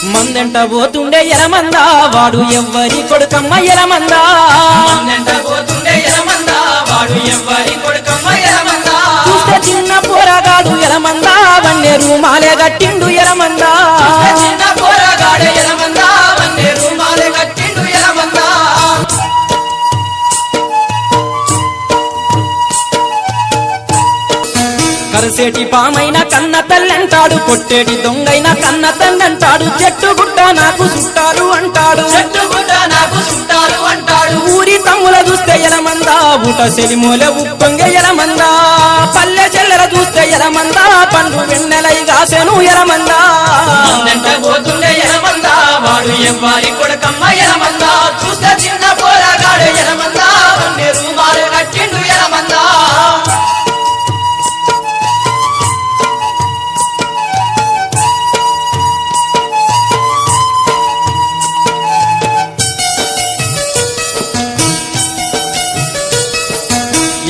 మందెంట పోతుండే ఎలమందా వాడు ఎవ్వరి కొడుకమ్మ ఎలమందా మందెంట పోతుండే ఎలమందా వాడు ఎవ్వరి కొడుకమ్మ ఎలమందా చూస్తే చిన్న పోరగాడు ఎలమందా వన్నే రూమాలే గట్టిండు ఎలమందా చిన్న పోరగాడు ఎలమందా వన్నే రూమాలే గట్టిండు ఎలమందా కరసేటి పామైన కన్న తల్లంటాడు కొట్టేటి దొంగైన కన్న తండ్రంటాడు చెట్టు గుట్ట నాకు చుట్టారు అంటాడు చెట్టు గుడ్డ నాకు చుట్టారు అంటాడు ఊరి తమ్ముల చూస్తే ఎలమందా ఊట సెలిమూల ఉప్పొంగ ఎలమందా పల్లె చెల్లెల చూస్తే ఎలమందా పండు వెన్నెలై గాసెను ఎలమందా మందెంట పోతుండే ఎలమందా వాడు ఎవ్వరి కొడుకమ్మ ఎలమందా చూస్తే చిన్న పోరగాడు ఎలమందా వన్నే రూమాలే గట్టిండు ఎలమందా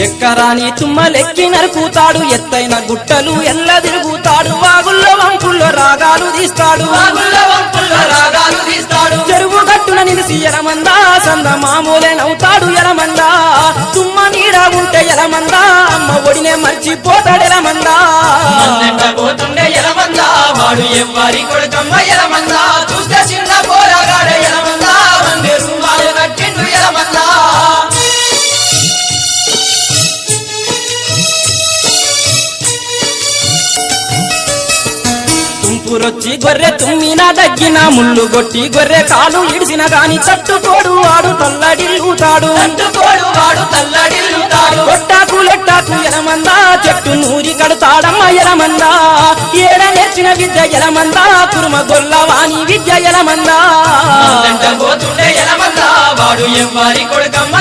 ఎక్కరాని తుమ్మలెక్కి నరుకుతాడు ఎత్తైన గుట్టలు ఎల్ల తిరుగుతాడు వాగుల్లో వంపుల్లో రాగాలు తీస్తాడు వాగుల్లో వంపుల్లో రాగాలు తీస్తాడు చెరువు గట్టున నిలిసి ఎలమందా సంద మామూలే నవ్వుతాడు ఎలమందా తుమ్మ నీడ ఉంటే ఎలమందా అమ్మ ఒడినే మర్చిపోతాడు ఎలమందా మందెంట పోతుండే ఎలమందా వాడు ఎవ్వరి కొడుకమ్మ ఎలమందా చూస్తే చిన్న పోరగాడు ఎలమందా వన్నే రూమాలు గట్టిండు ఎలమందా తుంపురొచ్చి గొర్రె తుమ్మినా దగ్గిన ముళ్ళు గొట్టి గొర్రె కాలు ఇడిసిన గాని తట్టుకోడు వాడు తల్లడిల్లుతాడు తట్టుకోడు వాడు తల్లడిల్లుతాడు కొట్టాకు లెట్టాకు ఎలమందా చెట్టు నూరి కడతాడమ్మ ఎలమందా ఏడ నేర్చిన విద్య ఎలమందా కురుమ గొల్లవాణి విద్య ఎలమందా మందెంట పోతుండే ఎలమందా వాడు ఎవ్వరి కొడుకమ్మ